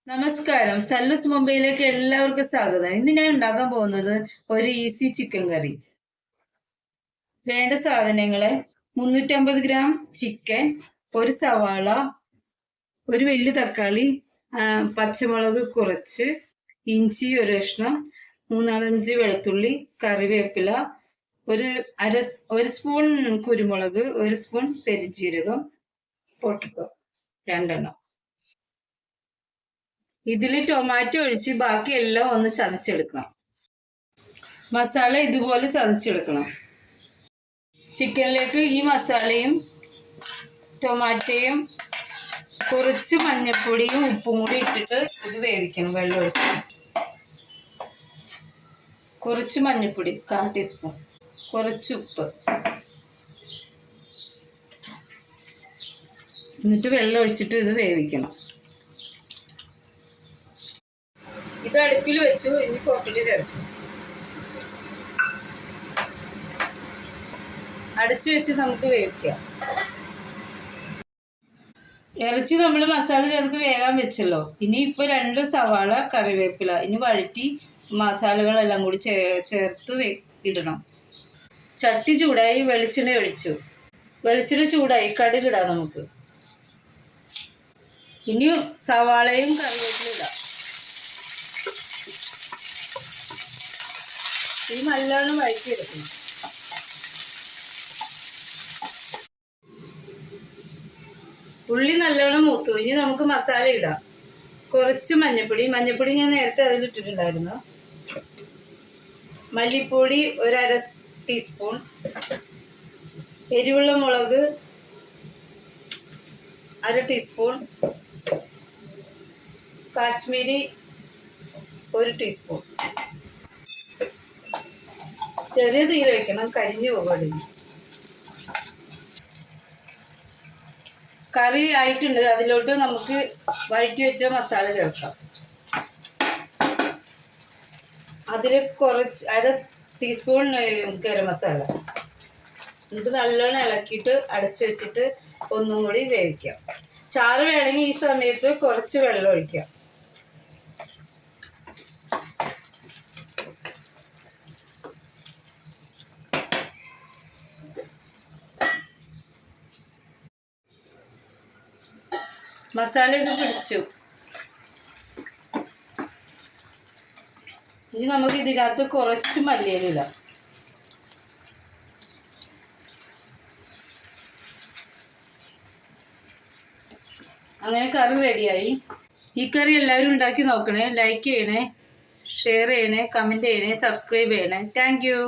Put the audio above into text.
നമസ്കാരം, സല്ലൂസ് മുംബൈയിലേക്ക് എല്ലാവർക്കും സ്വാഗതം. ഇന്ന് ഞാൻ ഉണ്ടാക്കാൻ പോകുന്നത് ഒരു ഈസി ചിക്കൻ കറി. വേണ്ട സാധനങ്ങള് 350 ഗ്രാം ചിക്കൻ, ഒരു സവാള, ഒരു വലിയ തക്കാളി, പച്ചമുളക് കുറച്ച്, ഇഞ്ചി ഒരു കഷ്ണം, 3-5 വെളുത്തുള്ളി, കറിവേപ്പില, ഒരു സ്പൂൺ കുരുമുളക്, ഒരു സ്പൂൺ പെരിഞ്ജീരകം, പൊട്ടിക്കോ 2 ഇതിൽ ടൊമാറ്റോ ഒഴിച്ച് ബാക്കിയെല്ലാം ഒന്ന് ചതച്ചെടുക്കണം. മസാല ഇതുപോലെ ചതച്ചെടുക്കണം. ചിക്കനിലേക്ക് ഈ മസാലയും ടൊമാറ്റോയും കുറച്ച് മഞ്ഞൾപ്പൊടിയും ഉപ്പും കൂടി ഇട്ടിട്ട് ഇത് വേവിക്കണം. വെള്ളം ഒഴിച്ച് കുറച്ച് മഞ്ഞൾപ്പൊടി 1/4 ടീസ്പൂൺ, കുറച്ച് ഉപ്പ്, എന്നിട്ട് വെള്ളം ഒഴിച്ചിട്ട് ഇത് വേവിക്കണം. ഇത് അടുപ്പിൽ വെച്ചു. ഇനി പൊട്ടിൽ ചേർക്കും. അടച്ചു വെച്ച് നമുക്ക് വേവിക്കാം. ഇറച്ചി നമ്മൾ മസാല ചേർത്ത് വേകാൻ വെച്ചല്ലോ. ഇനി ഇപ്പോൾ 2 സവാള, കറിവേപ്പില ഇനി വഴറ്റി മസാലകളെല്ലാം കൂടി ചേർത്ത് ഇടണം. ചട്ടി ചൂടായി, വെളിച്ചെണ്ണ ഒഴിച്ചു. വെളിച്ചെണ്ണ ചൂടായി, കടുകിടാം നമുക്ക്. ഇനി സവാളയും കറിവേപ്പില ഇടാം. ഇത് നല്ലോണം വഴറ്റിയെടുക്കണം. ഉള്ളി നല്ലോണം മൂത്തു. ഇനി നമുക്ക് മസാല ഇടാം. കുറച്ച് മഞ്ഞൾപ്പൊടി ഞാൻ നേരത്തെ അതിലിട്ടിട്ടുണ്ടായിരുന്നു. മല്ലിപ്പൊടി 1/2 ടീസ്പൂൺ, എരിവുള്ള മുളക് 1/2 ടീസ്പൂൺ, കാശ്മീരി 1 ടീസ്പൂൺ. ചെറിയ തീയിൽ വെക്കണം, കരിഞ്ഞു പോകാതെ. കറി ആയിട്ടുണ്ട്. അതിലോട്ട് നമുക്ക് വഴറ്റി വെച്ച മസാല ചേർക്കാം. അതിൽ കുറച്ച് 1/2 ടീസ്പൂൺ ഗരം മസാല. എന്നിട്ട് നല്ലോണം ഇളക്കിയിട്ട് അടച്ചു വെച്ചിട്ട് ഒന്നും കൂടി വേവിക്കാം. ചാറ് വേണമെങ്കിൽ ഈ സമയത്ത് കുറച്ച് വെള്ളം ഒഴിക്കാം. മസാലയൊക്കെ പിടിച്ചു. ഇനി നമുക്ക് ഇതിനകത്ത് കുറച്ച് മല്ലിയില ഇടാം. അങ്ങനെ കറി റെഡിയായി. ഈ കറി എല്ലാവരും ഉണ്ടാക്കി നോക്കണേ. ലൈക്ക് ചെയ്യണേ, ഷെയർ ചെയ്യണേ, കമൻറ്റ് ചെയ്യണേ, സബ്സ്ക്രൈബ് ചെയ്യണേ. Thank you.